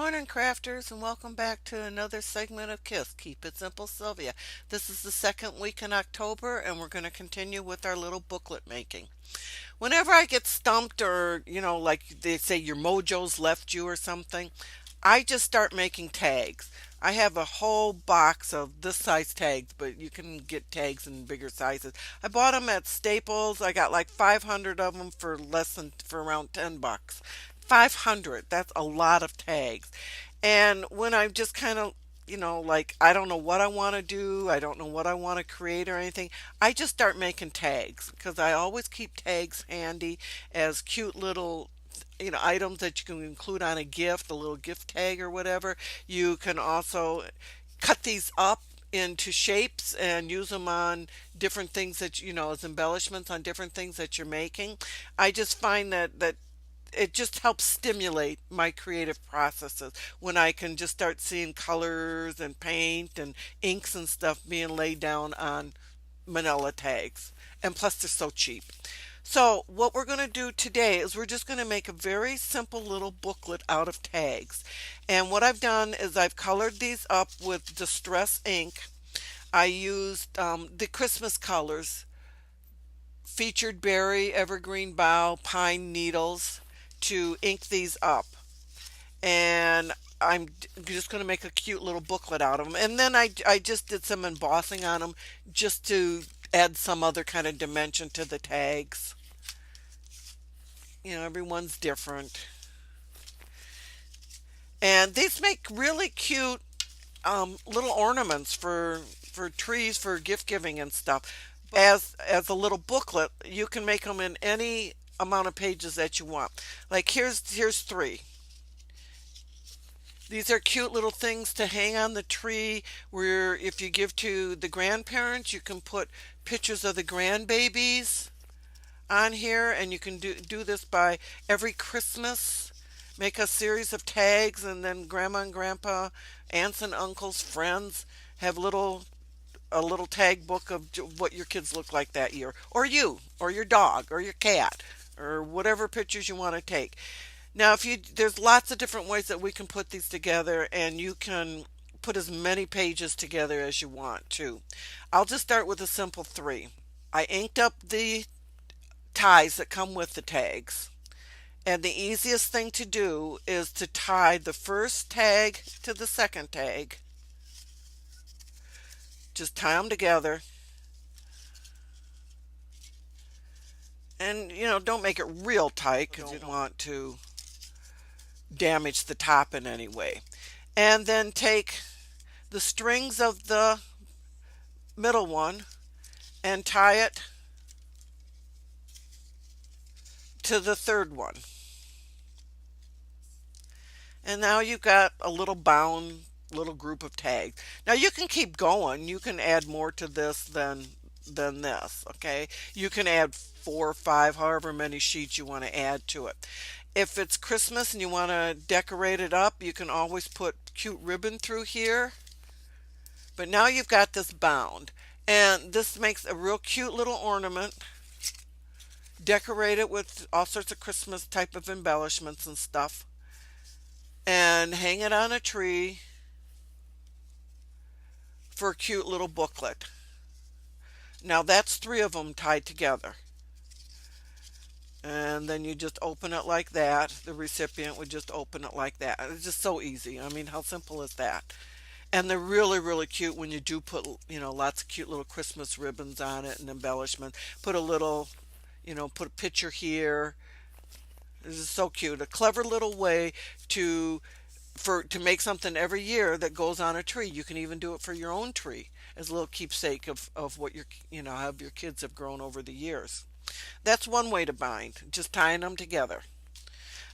Morning, crafters, and welcome back to another segment of KISS. Keep It Simple, Sylvia. This is the second week in October, and we're going to continue with our little booklet making. Whenever I get stumped or, like they say your mojo's left you or something, I just start making tags. I have a whole box of this size tags, but you can get tags in bigger sizes. I bought them at Staples. I got like 500 of them for around 10 bucks. 500, that's a lot of tags. And when I just kind of like I don't know what I want to do, I don't know what I want to create or anything, I just start making tags because I always keep tags handy as cute little items that you can include on a gift, a little gift tag or whatever. You can also cut these up into shapes and use them on different things that as embellishments on different things that you're making. I just find that it just helps stimulate my creative processes when I can just start seeing colors and paint and inks and stuff being laid down on manila tags. And plus, they're so cheap. So, what we're going to do today is we're just going to make a very simple little booklet out of tags. And what I've done is I've colored these up with Distress ink. I used the Christmas colors, featured berry, evergreen bough, pine needles to ink these up. And just going to make a cute little booklet out of them. And then I just did some embossing on them just to add some other kind of dimension to the tags. Everyone's different. And these make really cute little ornaments for trees for gift giving and stuff. As a little booklet, you can make them in any amount of pages that you want. Like here's three. These are cute little things to hang on the tree where if you give to the grandparents, you can put pictures of the grandbabies on here, and you can do this by every Christmas. Make a series of tags, and then grandma and grandpa, aunts and uncles, friends have a little tag book of what your kids look like that year, or you, or your dog, or your cat, or whatever pictures you want to take. Now, there's lots of different ways that we can put these together, and you can put as many pages together as you want to. I'll just start with a simple three. I inked up the ties that come with the tags. And the easiest thing to do is to tie the first tag to the second tag. Just tie them together. And, don't make it real tight because you don't want to damage the top in any way. And then take the strings of the middle one and tie it to the third one. And now you've got a little bound little group of tags. Now you can keep going. You can add more to this than this, okay? You can add 4 or 5, however many sheets you want to add to it. If it's Christmas and you want to decorate it up, you can always put cute ribbon through here. But now you've got this bound. And this makes a real cute little ornament. Decorate it with all sorts of Christmas type of embellishments and stuff. And hang it on a tree for a cute little booklet. Now that's 3 of them tied together. And then you just open it like that. The recipient would just open it like that. It's just so easy. I mean, how simple is that? And they're really, really cute when you do put, lots of cute little Christmas ribbons on it and embellishments. Put a little, put a picture here. This is so cute. A clever little way to make something every year that goes on a tree. You can even do it for your own tree as a little keepsake of what how your kids have grown over the years. That's one way to bind, just tying them together.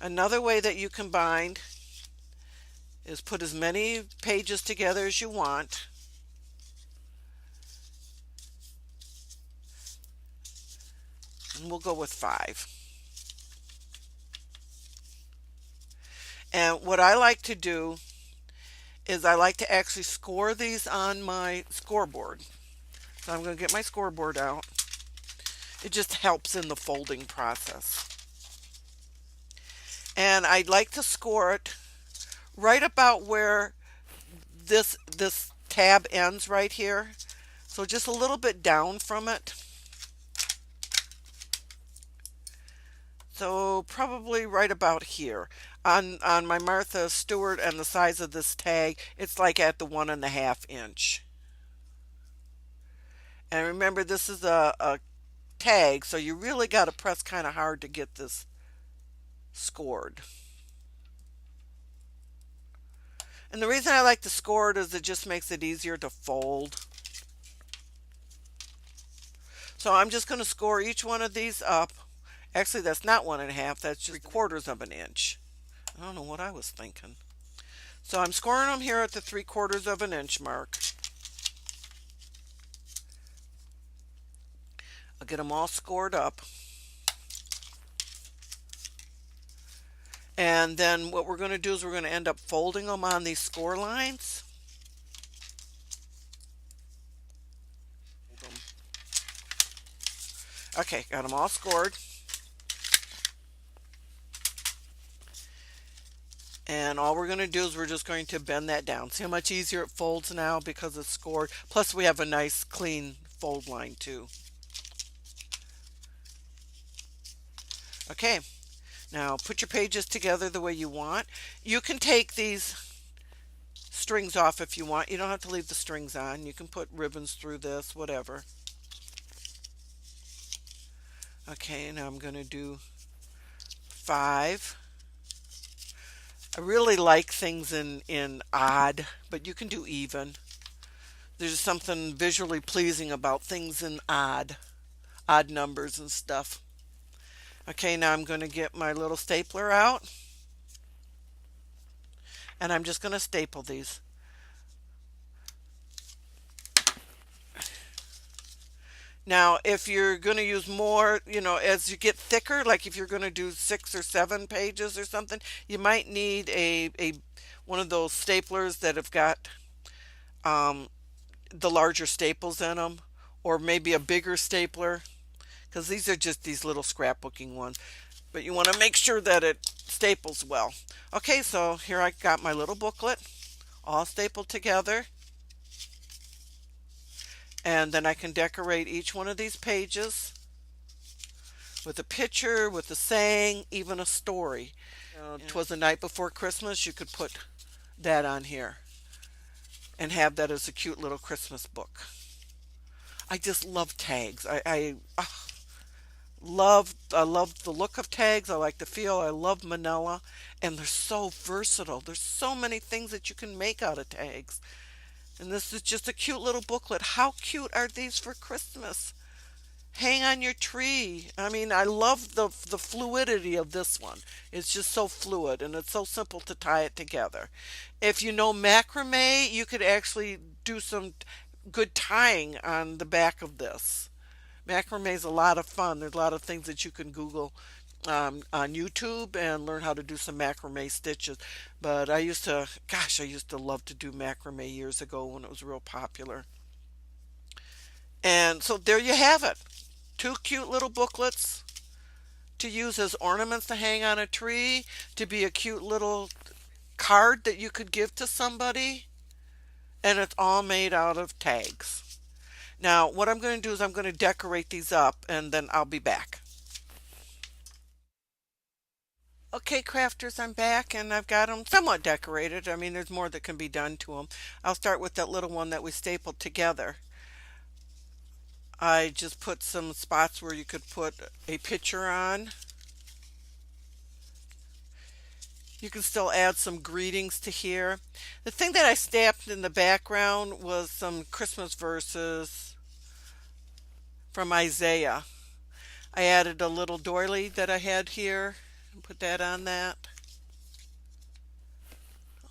Another way that you can bind is put as many pages together as you want. And we'll go with 5. And what I like to do is I like to actually score these on my scoreboard. So I'm going to get my scoreboard out. It just helps in the folding process. And I'd like to score it right about where this tab ends right here. So just a little bit down from it. So probably right about here. On my Martha Stewart and the size of this tag, it's like at the 1.5 inch. And remember, this is a tag, so you really got to press kind of hard to get this scored. And the reason I like to score it is it just makes it easier to fold. So I'm just going to score each one of these up. Actually, that's not 1.5, that's just 3/4 of an inch. I don't know what I was thinking. So I'm scoring them here at the 3/4 of an inch mark. I'll get them all scored up. And then what we're going to do is we're going to end up folding them on these score lines. Okay, got them all scored. And all we're going to do is we're just going to bend that down. See how much easier it folds now because it's scored. Plus we have a nice clean fold line too. Okay, now put your pages together the way you want. You can take these strings off if you want. You don't have to leave the strings on. You can put ribbons through this, whatever. Okay, now I'm going to do 5. I really like things in odd, but you can do even. There's something visually pleasing about things in odd numbers and stuff. Okay, now I'm going to get my little stapler out, and I'm just going to staple these. Now, if you're going to use more, as you get thicker, like if you're going to do 6 or 7 pages or something, you might need a one of those staplers that have got the larger staples in them, or maybe a bigger stapler, because these are just these little scrapbooking ones. But you want to make sure that it staples well. Okay, so here I got my little booklet all stapled together. And then I can decorate each one of these pages with a picture, with a saying, even a story. 'Twas the night before Christmas, you could put that on here and have that as a cute little Christmas book. I just love tags. I love the look of tags. I like the feel. I love manila, and they're so versatile. There's so many things that you can make out of tags. And this is just a cute little booklet. How cute are these for Christmas? Hang on your tree. I mean, I love the fluidity of this one. It's just so fluid, and it's so simple to tie it together. If you know macrame, you could actually do some good tying on the back of this. Macrame is a lot of fun. There's a lot of things that you can Google on YouTube and learn how to do some macrame stitches. But I used to love to do macrame years ago when it was real popular. And so there you have it. 2 cute little booklets to use as ornaments to hang on a tree, to be a cute little card that you could give to somebody. And it's all made out of tags. Now, what I'm going to do is I'm going to decorate these up, and then I'll be back. Okay, crafters, I'm back, and I've got them somewhat decorated. I mean, there's more that can be done to them. I'll start with that little one that we stapled together. I just put some spots where you could put a picture on. You can still add some greetings to here. The thing that I stamped in the background was some Christmas verses from Isaiah. I added a little doily that I had here and put that on that.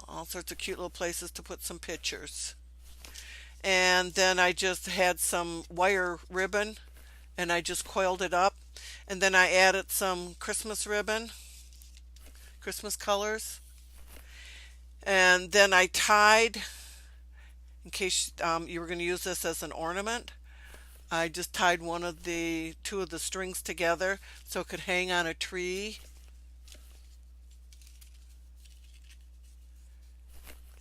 All sorts of cute little places to put some pictures. And then I just had some wire ribbon and I just coiled it up. And then I added some Christmas ribbon, Christmas colors. And then I tied, in case you were going to use this as an ornament, I just tied two of the strings together so it could hang on a tree.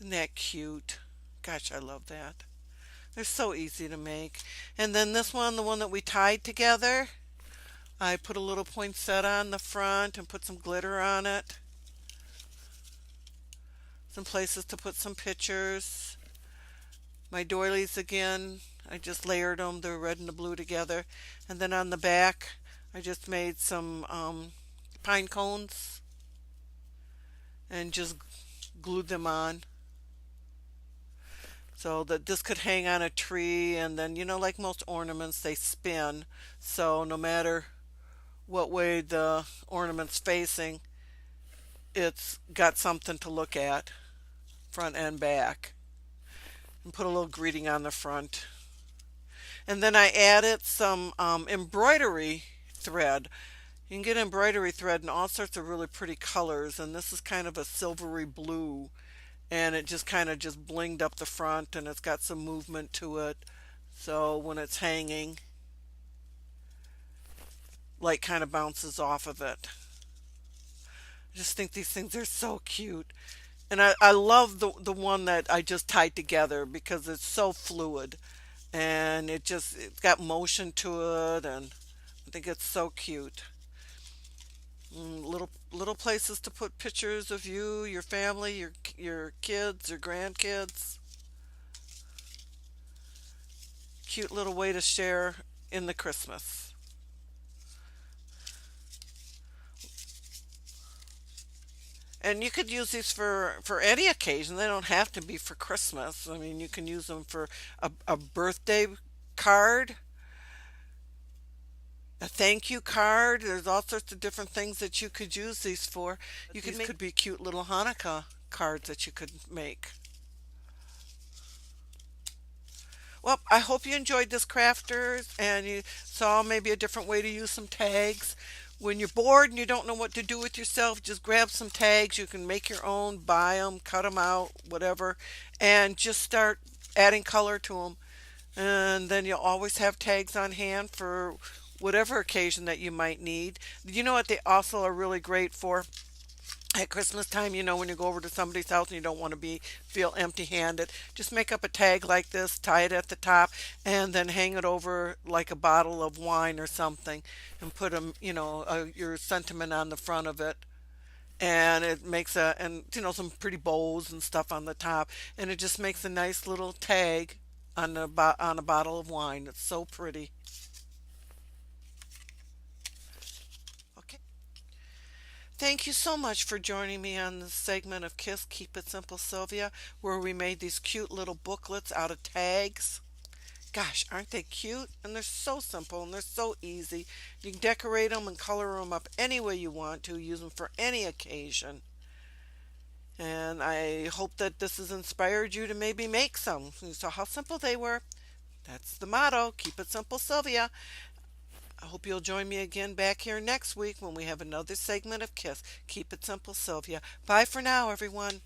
Isn't that cute? Gosh, I love that. They're so easy to make. And then this one, the one that we tied together, I put a little poinsettia on the front and put some glitter on it. Some places to put some pictures. My doilies again, I just layered them, the red and the blue together. And then on the back, I just made some pine cones and just glued them on so that this could hang on a tree. And then, like most ornaments, they spin. So no matter what way the ornament's facing, it's got something to look at, front and back. And put a little greeting on the front. And then I added some embroidery thread. You can get embroidery thread in all sorts of really pretty colors, and this is kind of a silvery blue, and it just kind of just blinged up the front, and it's got some movement to it. So when it's hanging, light kind of bounces off of it. I just think these things are so cute. And I love the one that I just tied together because it's so fluid and it's got motion to it, and I think it's so cute. Little places to put pictures of you, your family, your kids, your grandkids. Cute little way to share in the Christmas. And you could use these for any occasion. They don't have to be for Christmas. I mean, you can use them for a birthday card, a thank you card. There's all sorts of different things that you could use these for. These could be cute little Hanukkah cards that you could make. Well, I hope you enjoyed this crafters and you saw maybe a different way to use some tags. When you're bored and you don't know what to do with yourself, just grab some tags. You can make your own, buy them, cut them out, whatever, and just start adding color to them. And then you'll always have tags on hand for whatever occasion that you might need. You know what they also are really great for? At Christmas time, when you go over to somebody's house and you don't want to feel empty-handed, just make up a tag like this, tie it at the top, and then hang it over like a bottle of wine or something, and put your sentiment on the front of it. And it makes some pretty bows and stuff on the top, and it just makes a nice little tag on a bottle of wine. It's so pretty. Okay. Thank you so much for joining me on this segment of Kiss Keep It Simple Sylvia, where we made these cute little booklets out of tags. Gosh, aren't they cute? And they're so simple and they're so easy. You can decorate them and color them up any way you want to, use them for any occasion. And I hope that this has inspired you to maybe make some. You saw how simple they were. That's the motto. Keep it simple, Sylvia. I hope you'll join me again back here next week when we have another segment of Kiss. Keep it simple, Sylvia. Bye for now, everyone.